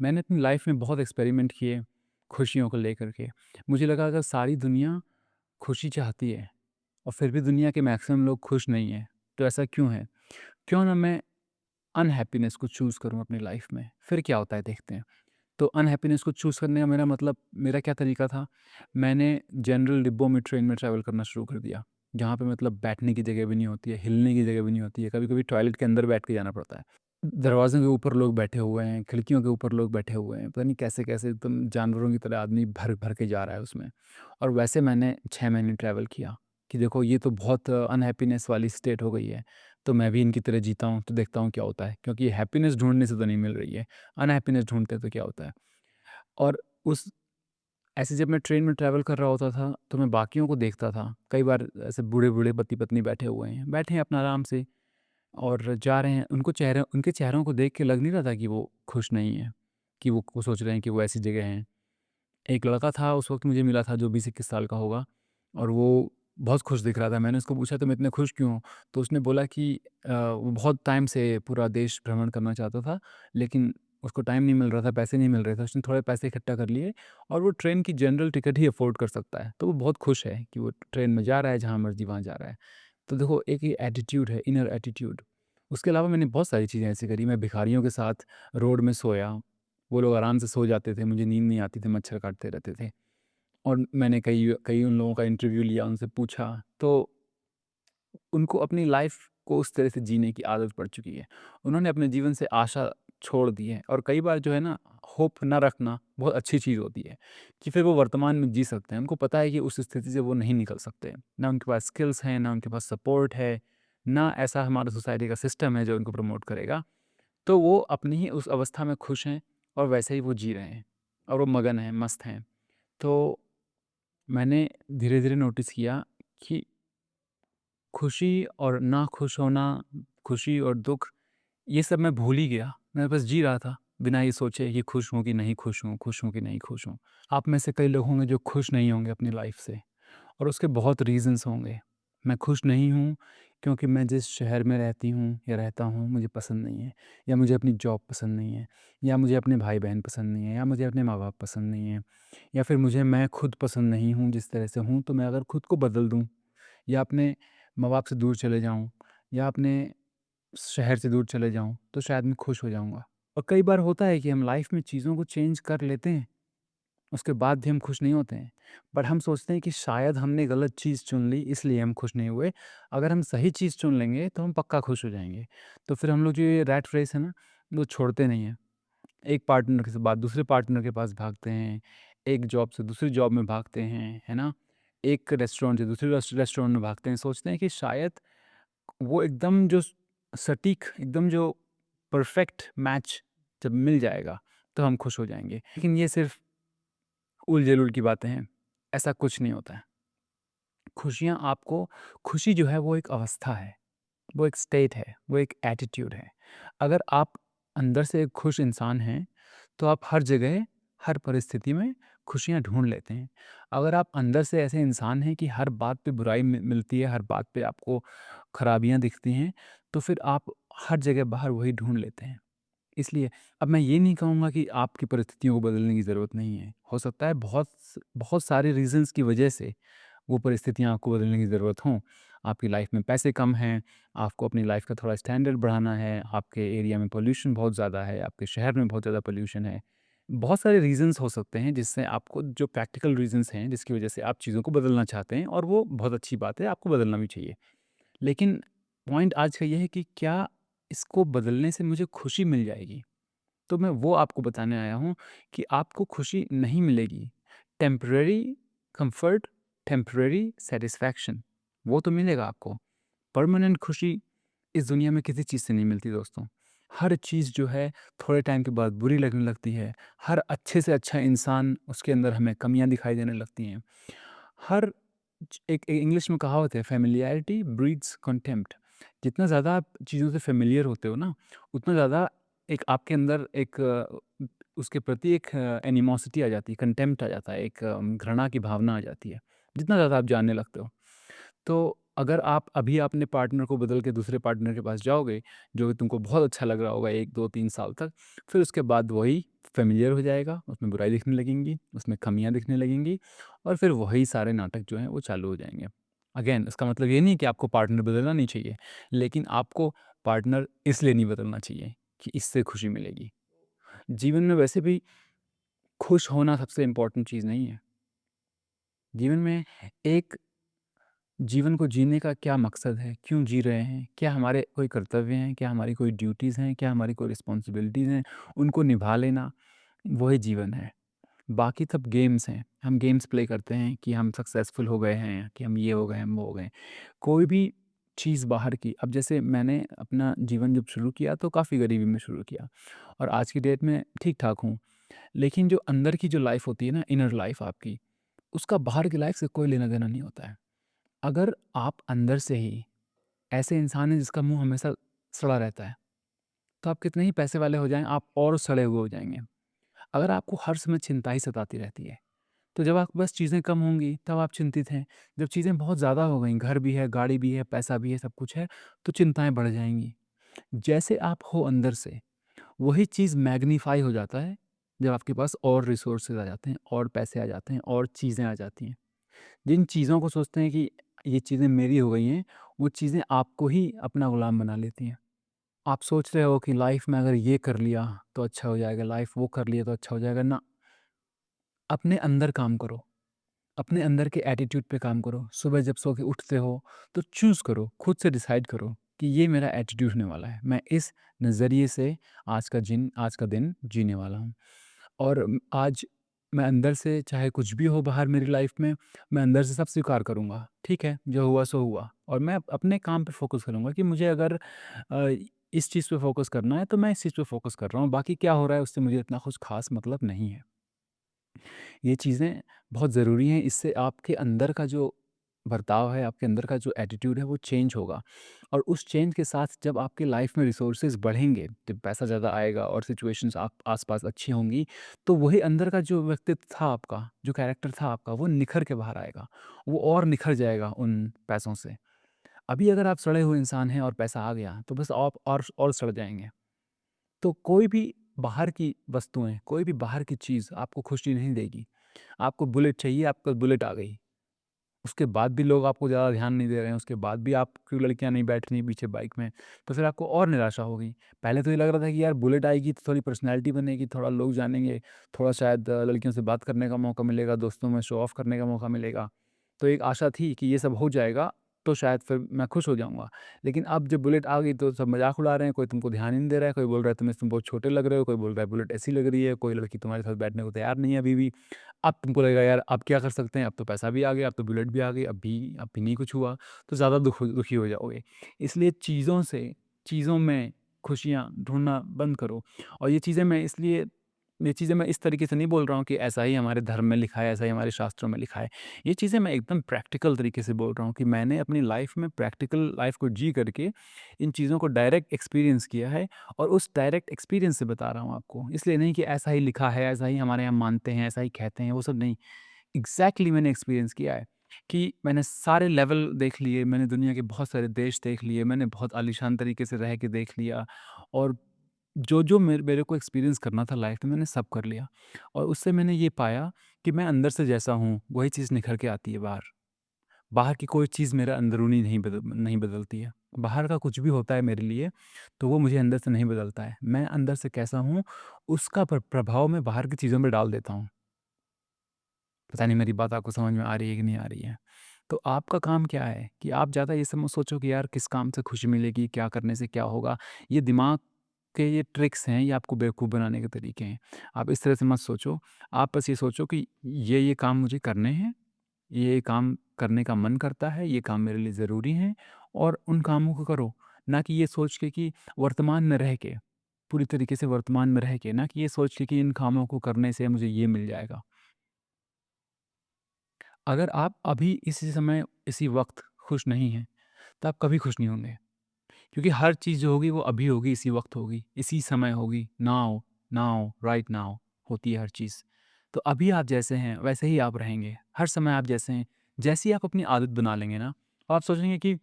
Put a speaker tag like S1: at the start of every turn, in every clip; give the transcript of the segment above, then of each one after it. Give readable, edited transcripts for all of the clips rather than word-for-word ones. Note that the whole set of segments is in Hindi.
S1: मैंने अपनी लाइफ में बहुत एक्सपेरिमेंट किए खुशियों को लेकर के। मुझे लगा अगर सारी दुनिया खुशी चाहती है और फिर भी दुनिया के मैक्सिमम लोग खुश नहीं हैं, तो ऐसा क्यों है? क्यों ना मैं अनहैप्पीनेस को चूज़ करूँ अपनी लाइफ में, फिर क्या होता है देखते हैं। तो अनहैप्पीनेस को चूज़ करने का मेरा मतलब मेरा क्या तरीका था, मैंने जनरल डिब्बों में ट्रेन में ट्रैवल करना शुरू कर दिया, जहाँ पे मतलब बैठने की जगह भी नहीं होती है, हिलने की जगह भी नहीं होती है, कभी-कभी टॉयलेट के अंदर बैठ के जाना पड़ता है। दरवाज़ों के ऊपर लोग बैठे हुए हैं, खिड़कियों के ऊपर लोग बैठे हुए हैं, पता नहीं कैसे-कैसे एकदम जानवरों की तरह आदमी भर-भर के जा रहा है उसमें। और वैसे मैंने 6 महीने ट्रैवल किया कि देखो ये तो बहुत अनहैप्पीनेस वाली स्टेट हो गई है, तो मैं भी इनकी तरह जीता हूँ, तो देखता हूँ क्या होता है, क्योंकि हैप्पीनेस ढूँढने से तो नहीं मिल रही है, अनहैप्पीनेस ढूँढते तो क्या होता है। और उस ऐसे जब मैं ट्रेन में ट्रैवल कर रहा होता था, तो मैं बाकियों को देखता था। कई बार ऐसे बूढ़े-बूढ़े पति-पत्नी बैठे हैं अपना आराम से और जा रहे हैं। उनके चेहरों को देख के लग नहीं रहा था कि वो खुश नहीं हैं, कि वो सोच रहे हैं कि वो ऐसी जगह हैं। एक लड़का था उस वक़्त मुझे मिला था जो 20-21 साल का होगा और वो बहुत खुश दिख रहा था। मैंने उसको पूछा तुम इतने खुश क्यों हो? तो उसने बोला कि वो बहुत टाइम से पूरा देश भ्रमण करना चाहता था, लेकिन उसको टाइम नहीं मिल रहा था, पैसे नहीं मिल रहे थे। उसने थोड़े पैसे इकट्ठा कर लिए और वो ट्रेन की जनरल टिकट ही अफ़ोर्ड कर सकता है। तो वो बहुत खुश है कि वो ट्रेन में जा रहा है, जहाँ मर्ज़ी वहाँ जा रहा है। तो देखो एक ये एटीट्यूड है, इनर एटीट्यूड। उसके अलावा मैंने बहुत सारी चीज़ें ऐसी करी। मैं भिखारियों के साथ रोड में सोया। वो लोग आराम से सो जाते थे, मुझे नींद नहीं आती थी, मच्छर काटते रहते थे। और मैंने कई कई उन लोगों का इंटरव्यू लिया, उनसे पूछा, तो उनको अपनी लाइफ़ को उस तरह से जीने की आदत पड़ चुकी है। उन्होंने अपने जीवन से आशा छोड़ दी है और कई बार जो है ना, होप ना रखना बहुत अच्छी चीज़ होती है, कि फिर वो वर्तमान में जी सकते हैं। उनको पता है कि उस स्थिति से वो नहीं निकल सकते। ना उनके पास स्किल्स हैं, ना उनके पास सपोर्ट है, ना ऐसा हमारा सोसाइटी का सिस्टम है जो उनको प्रमोट करेगा। तो वो अपनी ही उस अवस्था में खुश हैं और वैसे ही वो जी रहे हैं और वो मगन हैं, मस्त हैं। तो मैंने धीरे-धीरे नोटिस किया कि खुशी और ना खुश होना, खुशी और दुःख, ये सब मैं भूल ही गया। मैं बस जी रहा था, बिना ये सोचे कि खुश हूँ कि नहीं खुश हूँ, खुश हूँ कि नहीं खुश हूँ। आप में से कई लोग होंगे जो खुश नहीं होंगे अपनी लाइफ़ से और उसके बहुत रीज़न्स होंगे। मैं खुश नहीं हूँ क्योंकि मैं जिस शहर में रहती हूँ या रहता हूँ मुझे पसंद नहीं है, या मुझे अपनी जॉब पसंद नहीं है, या मुझे अपने भाई-बहन पसंद नहीं है, या मुझे अपने माँ-बाप पसंद नहीं है, या फिर मैं खुद पसंद नहीं हूँ जिस तरह से हूँ, तो मैं अगर खुद को बदल दूँ या अपने माँ-बाप से दूर चले जाऊँ या अपने शहर से दूर चले जाऊँ, तो शायद मैं खुश हो जाऊँगा। और कई बार होता है कि हम लाइफ़ में चीज़ों को चेंज कर लेते हैं, उसके बाद भी हम खुश नहीं होते हैं। बट हम सोचते हैं कि शायद हमने गलत चीज़ चुन ली इसलिए हम खुश नहीं हुए। अगर हम सही चीज़ चुन लेंगे तो हम पक्का खुश हो जाएँगे। तो फिर हम लोग जो ये रैट रेस है ना, वो छोड़ते नहीं हैं। एक पार्टनर के बाद दूसरे पार्टनर के पास भागते हैं, एक जॉब से दूसरी जॉब में भागते हैं, है ना? एक रेस्टोरेंट से दूसरे रेस्टोरेंट में भागते हैं, सोचते हैं कि शायद वो एकदम जो सटीक, एकदम जो परफेक्ट मैच जब मिल जाएगा, तो हम खुश हो जाएँगे। लेकिन ये सिर्फ़ उल-जलूल की बातें हैं, ऐसा कुछ नहीं होता है। खुशियाँ आपको खुशी जो है वो एक अवस्था है, वो एक स्टेट है, वो एक एटीट्यूड है। अगर आप अंदर से एक खुश इंसान हैं, तो आप हर जगह, हर परिस्थिति में खुशियाँ ढूँढ लेते हैं। अगर आप अंदर से ऐसे इंसान हैं कि हर बात पे बुराई मिलती है, हर बात पे आपको खराबियाँ दिखती हैं, तो फिर आप हर जगह बाहर वही ढूँढ लेते हैं। इसलिए अब मैं ये नहीं कहूँगा कि आपकी परिस्थितियों को बदलने की ज़रूरत नहीं है। हो सकता है बहुत सारे रीज़न्स की वजह से वो परिस्थितियाँ आपको बदलने की ज़रूरत हों। आपकी लाइफ़ में पैसे कम हैं, आपको अपनी लाइफ़ का थोड़ा स्टैंडर्ड बढ़ाना है, आपके एरिया में पॉल्यूशन बहुत ज़्यादा है, आपके शहर में बहुत ज़्यादा पॉल्यूशन है। बहुत सारे रीज़न्स हो सकते हैं जिससे आपको, जो प्रैक्टिकल रीज़न्स हैं जिसकी वजह से आप चीज़ों को बदलना चाहते हैं, और वो बहुत अच्छी बात है, आपको बदलना भी चाहिए। लेकिन पॉइंट आज का ये है कि क्या इसको बदलने से मुझे खुशी मिल जाएगी? तो मैं वो आपको बताने आया हूँ कि आपको खुशी नहीं मिलेगी। टेम्परेरी कम्फ़र्ट, टेम्परेरी सैटिस्फैक्शन, वो तो मिलेगा आपको। परमानेंट खुशी इस दुनिया में किसी चीज़ से नहीं मिलती दोस्तों। हर चीज़ जो है थोड़े टाइम के बाद बुरी लगने लगती है। हर अच्छे से अच्छा इंसान, उसके अंदर हमें कमियाँ दिखाई देने लगती हैं। हर एक इंग्लिश में कहावत है, फ़ैमिलियरिटी ब्रीड्स कंटेम्प्ट। जितना ज़्यादा आप चीज़ों से फ़ैमिलियर होते हो ना, उतना ज़्यादा एक आपके अंदर एक उसके प्रति एक एनिमोसिटी आ जाती है, कंटेम्प्ट आ जाता है, एक घृणा की भावना आ जाती है, जितना ज़्यादा आप जानने लगते हो। तो अगर आप अभी अपने पार्टनर को बदल के दूसरे पार्टनर के पास जाओगे, जो कि तुमको बहुत अच्छा लग रहा होगा 1, 2, 3 साल तक, फिर उसके बाद वही फ़ैमिलियर हो जाएगा, उसमें बुराई दिखने लगेंगी, उसमें कमियाँ दिखने लगेंगी और फिर वही सारे नाटक जो हैं वो चालू हो जाएँगे। अगेन इसका मतलब ये नहीं कि आपको पार्टनर बदलना नहीं चाहिए, लेकिन आपको पार्टनर इसलिए नहीं बदलना चाहिए कि इससे खुशी मिलेगी। जीवन में वैसे भी खुश होना सबसे इम्पोर्टेंट चीज़ नहीं है। जीवन में एक जीवन को जीने का क्या मकसद है? क्यों जी रहे हैं? क्या हमारे कोई कर्तव्य हैं? क्या हमारी कोई ड्यूटीज़ हैं? क्या हमारी कोई रिस्पॉन्सिबिलिटीज़ हैं? उनको निभा लेना, वही जीवन है। बाकी सब गेम्स हैं। हम गेम्स प्ले करते हैं कि हम सक्सेसफुल हो गए हैं, कि हम ये हो गए, हम वो हो गए। कोई भी चीज़ बाहर की, अब जैसे मैंने अपना जीवन जब शुरू किया तो काफ़ी गरीबी में शुरू किया और आज की डेट में ठीक-ठाक हूँ। लेकिन जो अंदर की जो लाइफ़ होती है ना, इनर लाइफ़ आपकी, उसका बाहर की लाइफ़ से कोई लेना-देना नहीं होता है। अगर आप अंदर से ही ऐसे इंसान हैं जिसका मुँह हमेशा सड़ा रहता है, तो आप कितने ही पैसे वाले हो जाएँ, आप और सड़े हुए हो जाएँगे। अगर आपको हर समय चिंता ही सताती रहती है, तो जब आपके पास चीज़ें कम होंगी, तब आप चिंतित हैं। जब चीज़ें बहुत ज़्यादा हो गईं, घर भी है, गाड़ी भी है, पैसा भी है, सब कुछ है, तो चिंताएँ बढ़ जाएँगी। जैसे आप हो अंदर से, वही चीज़ मैग्नीफ़ाई हो जाता है, जब आपके पास और रिसोर्सेज़ आ जाते हैं, और पैसे आ जाते हैं, और चीज़ें आ जाती हैं। जिन चीज़ों को सोचते हैं कि ये चीज़ें मेरी हो गई हैं, वो चीज़ें आपको ही अपना गुलाम बना लेती हैं। आप सोच रहे हो कि लाइफ़ में अगर ये कर लिया तो अच्छा हो जाएगा, लाइफ़ वो कर लिया तो अच्छा हो जाएगा, ना। अपने अंदर काम करो, अपने अंदर के एटीट्यूड पे काम करो। सुबह जब सो के उठते हो तो चूज़ करो, खुद से डिसाइड करो कि ये मेरा एटीट्यूड होने वाला है। मैं इस नज़रिए से आज का दिन जीने वाला हूँ। और आज मैं अंदर से, चाहे कुछ भी हो बाहर मेरी लाइफ में, मैं अंदर से सब स्वीकार करूँगा। ठीक है, जो हुआ सो हुआ और मैं अपने काम पे फ़ोकस करूँगा कि मुझे अगर इस चीज़ पे फ़ोकस करना है तो मैं इस चीज़ पे फ़ोकस कर रहा हूँ। बाकी क्या हो रहा है उससे मुझे इतना कुछ ख़ास मतलब नहीं है। ये चीज़ें बहुत ज़रूरी हैं, इससे आपके अंदर का जो बर्ताव है, आपके अंदर का जो एटीट्यूड है वो चेंज होगा और उस चेंज के साथ जब आपकी लाइफ में रिसोर्सेज़ बढ़ेंगे, जब पैसा ज़्यादा आएगा और सिचुएशंस आप आस-पास अच्छी होंगी, तो वही अंदर का जो व्यक्तित्व था आपका, जो कैरेक्टर था आपका, वो निखर के बाहर आएगा। वो और निखर जाएगा उन पैसों से। अभी अगर आप सड़े हुए इंसान हैं और पैसा आ गया, तो बस आप और सड़ जाएँगे। तो कोई भी बाहर की वस्तुएँ, कोई भी बाहर की चीज़ आपको खुशी नहीं देगी। आपको बुलेट चाहिए, आपके पास बुलेट आ गई। उसके बाद भी लोग आपको ज़्यादा ध्यान नहीं दे रहे हैं, उसके बाद भी आपकी लड़कियाँ नहीं बैठ रही पीछे बाइक में, तो फिर आपको और निराशा होगी। पहले तो ये लग रहा था कि यार बुलेट आएगी तो थोड़ी पर्सनैलिटी बनेगी, थोड़ा लोग जानेंगे, थोड़ा शायद लड़कियों से बात करने का मौका मिलेगा, दोस्तों में शो ऑफ करने का मौका मिलेगा। तो एक आशा थी कि ये सब हो जाएगा, तो शायद फिर मैं खुश हो जाऊँगा। लेकिन अब जब बुलेट आ गई तो सब मज़ाक उड़ा रहे हैं, कोई तुमको ध्यान ही नहीं दे रहा है, कोई बोल रहा है तुम बहुत छोटे लग रहे हो, कोई बोल रहा है बुलेट ऐसी लग रही है, कोई लड़की तुम्हारे साथ बैठने को तैयार नहीं है अभी भी। अब तुमको लगेगा यार अब क्या कर सकते हैं, अब तो पैसा भी आ गया, अब तो बुलेट भी आ गई, अब भी नहीं कुछ हुआ, तो ज़्यादा दुखी हो जाओगे। इसलिए चीज़ों में खुशियाँ ढूँढना बंद करो और ये चीज़ें मैं इस तरीके से नहीं बोल रहा हूँ कि ऐसा ही हमारे धर्म में लिखा है, ऐसा ही हमारे शास्त्रों में लिखा है। ये चीज़ें मैं एकदम प्रैक्टिकल तरीके से बोल रहा हूँ कि मैंने अपनी लाइफ़ में प्रैक्टिकल लाइफ़ को जी करके इन चीज़ों को डायरेक्ट एक्सपीरियंस किया है और उस डायरेक्ट एक्सपीरियंस से बता रहा हूँ आपको। इसलिए नहीं कि ऐसा ही लिखा है, ऐसा ही हमारे यहाँ मानते हैं, ऐसा ही कहते हैं, वो सब नहीं। एग्ज़ैक्टली मैंने एक्सपीरियंस किया है कि मैंने सारे लेवल देख लिए, मैंने दुनिया के बहुत सारे देश देख लिए, मैंने बहुत आलीशान तरीके से रह के देख लिया और जो-जो मेरे मेरे को एक्सपीरियंस करना था लाइफ़ में मैंने सब कर लिया और उससे मैंने ये पाया कि मैं अंदर से जैसा हूँ, वही चीज़ निखर के आती है बाहर। बाहर की कोई चीज़ मेरा अंदरूनी नहीं बदलती है। बाहर का कुछ भी होता है मेरे लिए, तो वो मुझे अंदर से नहीं बदलता है। मैं अंदर से कैसा हूँ, उसका प्रभाव मैं बाहर की चीज़ों में डाल देता हूँ। पता नहीं मेरी बात आपको समझ में आ रही है कि नहीं आ रही है। तो आपका काम क्या है कि आप ज़्यादा ये सब मत सोचो कि यार किस काम से खुशी मिलेगी, क्या करने से क्या होगा। ये दिमाग के ये ट्रिक्स हैं, ये आपको बेवकूफ़ बनाने के तरीके हैं। आप इस तरह से मत सोचो, आप बस ये सोचो कि ये काम मुझे करने हैं, ये काम करने का मन करता है, ये काम मेरे लिए ज़रूरी हैं और उन कामों को करो। ना कि ये सोच के कि वर्तमान में रह के, पूरी तरीके से वर्तमान में रह के, ना कि ये सोच के कि इन कामों को करने से मुझे ये मिल जाएगा। अगर आप अभी इसी समय, इसी वक़्त खुश नहीं हैं, तो आप कभी खुश नहीं होंगे। क्योंकि हर चीज़ जो होगी वो अभी होगी, इसी वक़्त होगी, इसी समय होगी, नाउ, नाउ, राइट नाउ होती है हर चीज़। तो अभी आप जैसे हैं, वैसे ही आप रहेंगे। हर समय आप जैसे हैं, जैसी आप अपनी आदत बना लेंगे ना आप सोचेंगे कि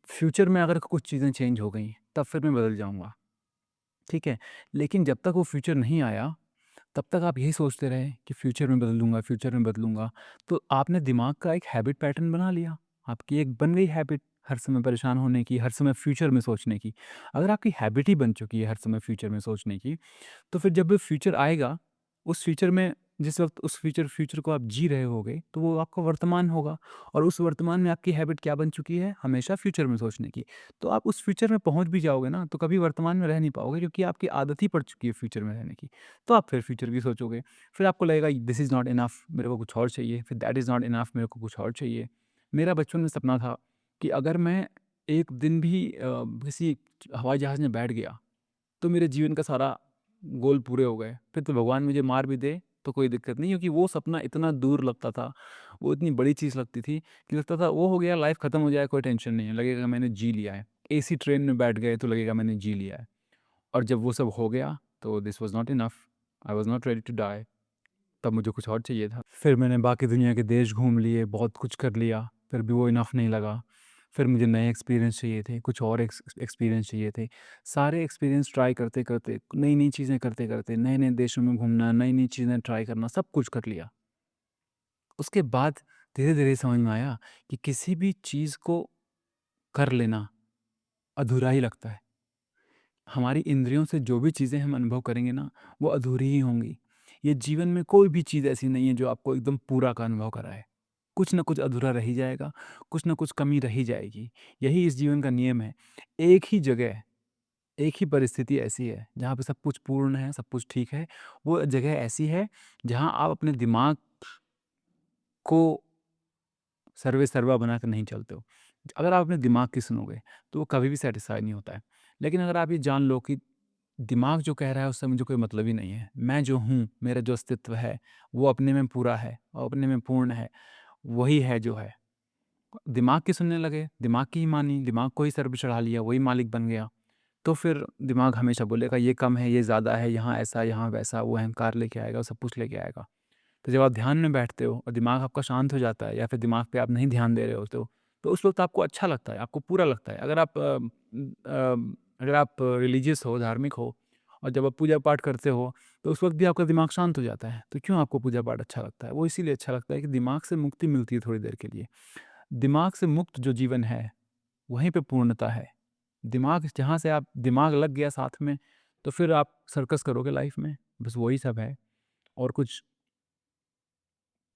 S1: फ्यूचर में अगर कुछ चीज़ें चेंज हो गई, तब फिर मैं बदल जाऊँगा, ठीक है? लेकिन जब तक वो फ्यूचर नहीं आया, तब तक आप यही सोचते रहे कि फ्यूचर में बदलूँगा, फ्यूचर में बदलूँगा। तो आपने दिमाग का एक हैबिट पैटर्न बना लिया। आपकी एक बन गई हैबिट हर समय परेशान होने की, हर समय फ्यूचर में सोचने की। अगर आपकी हैबिट ही बन चुकी है हर समय फ्यूचर में सोचने की, तो फिर जब भी फ्यूचर आएगा, उस फ्यूचर में जिस वक़्त उस फ्यूचर को आप जी रहे होगे, तो वो आपका वर्तमान होगा और उस वर्तमान में आपकी हैबिट क्या बन चुकी है? हमेशा फ्यूचर में सोचने की। तो आप उस फ्यूचर में पहुँच भी जाओगे ना, तो कभी वर्तमान में रह नहीं पाओगे क्योंकि आपकी आदत ही पड़ चुकी है फ्यूचर में रहने की। तो आप फिर फ्यूचर की सोचोगे। फिर आपको लगेगा दिस इज़ नॉट इनफ, मेरे को कुछ और चाहिए, फिर दैट इज़ नॉट इनफ, मेरे को कुछ और चाहिए। मेरा बचपन में सपना था कि अगर मैं एक दिन भी किसी हवाई जहाज़ में बैठ गया, तो मेरे जीवन का सारा गोल पूरे हो गए। फिर तो भगवान मुझे मार भी दे तो कोई दिक्कत नहीं, क्योंकि वो सपना इतना दूर लगता था, वो इतनी बड़ी चीज़ लगती थी कि लगता था वो हो गया, लाइफ़ ख़त्म हो जाए, कोई टेंशन नहीं है, लगेगा मैंने जी लिया है। एसी ट्रेन में बैठ गए तो लगेगा मैंने जी लिया है। और जब वो सब हो गया तो this was not enough, I was not ready to die. तब मुझे कुछ और चाहिए था। फिर मैंने बाकी दुनिया के देश घूम लिए, बहुत कुछ कर लिया, फिर भी वो इनफ नहीं लगा। फिर मुझे नए एक्सपीरियंस चाहिए थे, कुछ और एक्सपीरियंस चाहिए थे। सारे एक्सपीरियंस ट्राई करते-करते, नई-नई चीज़ें करते-करते, नए-नए देशों में घूमना, नई-नई चीज़ें ट्राई करना, सब कुछ कर लिया। उसके बाद धीरे-धीरे समझ में आया कि किसी भी चीज़ को कर लेना अधूरा ही लगता है। हमारी इंद्रियों से जो भी चीज़ें हम अनुभव करेंगे ना, वो अधूरी ही होंगी। ये जीवन में कोई भी चीज़ ऐसी नहीं है जो आपको एकदम पूरा का अनुभव कराए। कुछ न कुछ अधूरा रह ही जाएगा, कुछ न कुछ कमी रह ही जाएगी। यही इस जीवन का नियम है। एक ही जगह, एक ही परिस्थिति ऐसी है जहाँ पे सब कुछ पूर्ण है, सब कुछ ठीक है। वो जगह ऐसी है जहाँ आप अपने दिमाग को सर्वे सर्वा बनाकर नहीं चलते हो। अगर आप अपने दिमाग की सुनोगे, तो वो कभी भी सैटिस्फाई नहीं होता है। लेकिन अगर आप ये जान लो कि दिमाग जो कह रहा है उससे मुझे कोई मतलब ही नहीं है। मैं जो हूँ, मेरा जो अस्तित्व है, वो अपने में पूरा है और अपने में पूर्ण है। वही है जो है। दिमाग की सुनने लगे, दिमाग की ही मानी, दिमाग को ही सर पे चढ़ा लिया, वही मालिक बन गया। तो फिर दिमाग हमेशा बोलेगा ये कम है, ये ज़्यादा है, यहाँ ऐसा, यहाँ वैसा, वो अहंकार लेके आएगा, सब कुछ लेके आएगा। तो जब आप ध्यान में बैठते हो और दिमाग आपका शांत हो जाता है या फिर दिमाग पे आप नहीं ध्यान दे रहे होते हो, तो उस वक़्त आपको अच्छा लगता है, आपको पूरा लगता है। अगर आप रिलीजियस हो, धार्मिक हो और जब आप पूजा-पाठ करते हो, तो उस वक़्त भी आपका दिमाग शांत हो जाता है। तो क्यों आपको पूजा-पाठ अच्छा लगता है? वो इसीलिए अच्छा लगता है कि दिमाग से मुक्ति मिलती है थोड़ी देर के लिए। दिमाग से मुक्त जो जीवन है, वहीं पे पूर्णता है। दिमाग जहाँ से आप दिमाग लग गया साथ में, तो फिर आप सर्कस करोगे लाइफ़ में, बस वही सब है और कुछ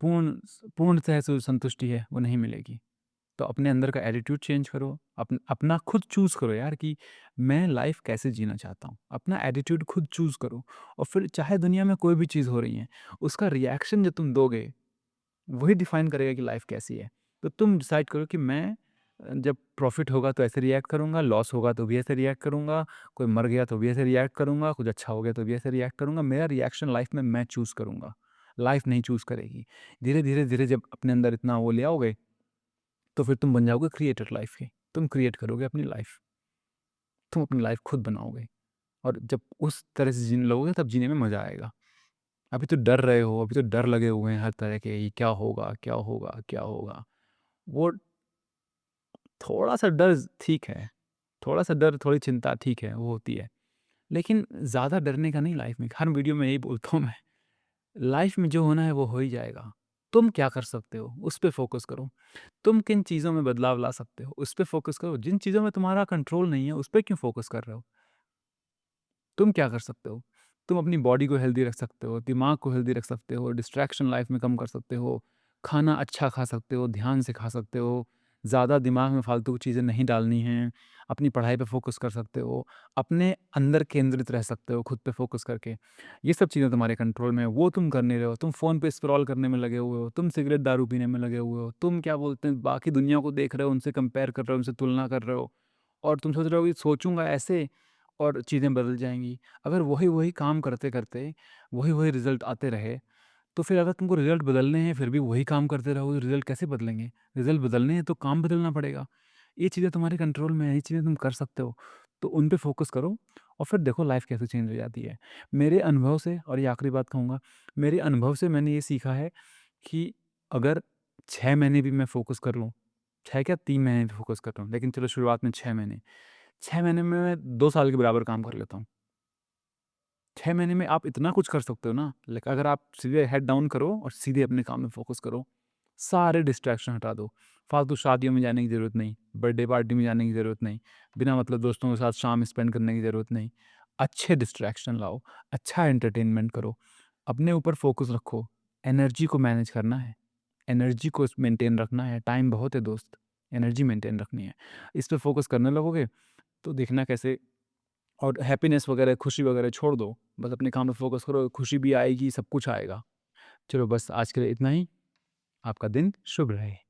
S1: पूर्णतः जो संतुष्टि है, वो नहीं मिलेगी। तो अपने अंदर का एटीट्यूड चेंज करो, अपना खुद चूज़ करो यार कि मैं लाइफ़ कैसे जीना चाहता हूँ। अपना एटीट्यूड खुद चूज़ करो और फिर चाहे दुनिया में कोई भी चीज़ हो रही है, उसका रिएक्शन जो तुम दोगे, वही डिफ़ाइन करेगा कि लाइफ़ कैसी है। तो तुम डिसाइड करो कि मैं जब प्रॉफ़िट होगा तो ऐसे रिएक्ट करूँगा, लॉस होगा तो भी ऐसे रिएक्ट करूँगा, कोई मर गया तो भी ऐसे रिएक्ट करूँगा, कुछ अच्छा हो गया तो भी ऐसे रिएक्ट करूँगा। मेरा रिएक्शन लाइफ़ में मैं चूज़ करूँगा, लाइफ़ नहीं चूज़ करेगी। धीरे-धीरे जब अपने अंदर इतना वो ले आओगे, तो फिर तुम बन जाओगे क्रिएटर लाइफ़ के। तुम क्रिएट करोगे अपनी लाइफ़, तुम अपनी लाइफ़ खुद बनाओगे और जब उस तरह से जीने लगोगे तब जीने में मज़ा आएगा। अभी तो डर रहे हो, अभी तो डर लगे हुए हैं हर तरह के, ये क्या होगा, क्या होगा, क्या होगा? वो थोड़ा-सा डर ठीक है, थोड़ा-सा डर, थोड़ी चिंता ठीक है, वो होती है। लेकिन ज़्यादा डरने का नहीं लाइफ़ में, हर वीडियो में यही बोलता हूँ मैं, लाइफ़ में जो होना है वो हो ही जाएगा। तुम क्या कर सकते हो, उस पे फ़ोकस करो। तुम किन चीज़ों में बदलाव ला सकते हो, उस पे फ़ोकस करो। जिन चीज़ों में तुम्हारा कंट्रोल नहीं है, उस पे क्यों फ़ोकस कर रहे हो? तुम क्या कर सकते हो? तुम अपनी बॉडी को हेल्दी रख सकते हो, दिमाग को हेल्दी रख सकते हो, डिस्ट्रैक्शन लाइफ में कम कर सकते हो, खाना अच्छा खा सकते हो, ध्यान से खा सकते हो, ज़्यादा दिमाग में फालतू की चीज़ें नहीं डालनी हैं, अपनी पढ़ाई पे फ़ोकस कर सकते हो, अपने अंदर केंद्रित रह सकते हो खुद पे फ़ोकस करके। ये सब चीज़ें तुम्हारे कंट्रोल में है, वो तुम कर नहीं रहे हो। तुम फ़ोन पे स्क्रॉल करने में लगे हुए हो, तुम सिगरेट, दारू पीने में लगे हुए हो, तुम क्या बोलते हैं बाकी दुनिया को देख रहे हो, उनसे कंपेयर कर रहे हो, उनसे तुलना कर रहे हो और तुम सोच रहे हो कि सोचूँगा ऐसे और चीज़ें बदल जाएँगी। अगर वही-वही काम करते-करते, वही-वही रिज़ल्ट आते रहे, तो फिर अगर तुमको रिज़ल्ट बदलने हैं, फिर भी वही काम करते रहोगे, तो रिज़ल्ट कैसे बदलेंगे? रिज़ल्ट बदलने हैं तो काम बदलना पड़ेगा। ये चीज़ें तुम्हारे कंट्रोल में है, ये चीज़ें तुम कर सकते हो, तो उन पे फ़ोकस करो और फिर देखो लाइफ़ कैसे चेंज हो जाती है। मेरे अनुभव से और ये आखिरी बात कहूँगा, मेरे अनुभव से मैंने ये सीखा है कि अगर 6 महीने भी मैं फ़ोकस कर लूँ, 6 क्या 3 महीने पे फ़ोकस करता हूँ, लेकिन चलो शुरुआत में 6 महीने। 6 महीने में मैं 2 साल के बराबर काम कर लेता हूँ। 6 महीने में आप इतना कुछ कर सकते हो ना, लाइक अगर आप सीधे हेड डाउन करो और सीधे अपने काम में फ़ोकस करो। सारे डिस्ट्रैक्शन हटा दो। फालतू शादियों में जाने की ज़रूरत नहीं, बर्थडे पार्टी में जाने की ज़रूरत नहीं, बिना मतलब दोस्तों के साथ शाम स्पेंड करने की ज़रूरत नहीं। अच्छे डिस्ट्रैक्शन लाओ, अच्छा एंटरटेनमेंट करो, अपने ऊपर फ़ोकस रखो, एनर्जी को मैनेज करना है, एनर्जी को मेंटेन रखना है, टाइम बहुत है दोस्त, एनर्जी मेंटेन रखनी है। इस पे फ़ोकस करने लगोगे तो देखना कैसे और हैप्पीनेस वगैरह, खुशी वगैरह छोड़ दो। बस अपने काम पे फ़ोकस करो, खुशी भी आएगी, सब कुछ आएगा। चलो बस आज के लिए इतना ही। आपका दिन शुभ रहे।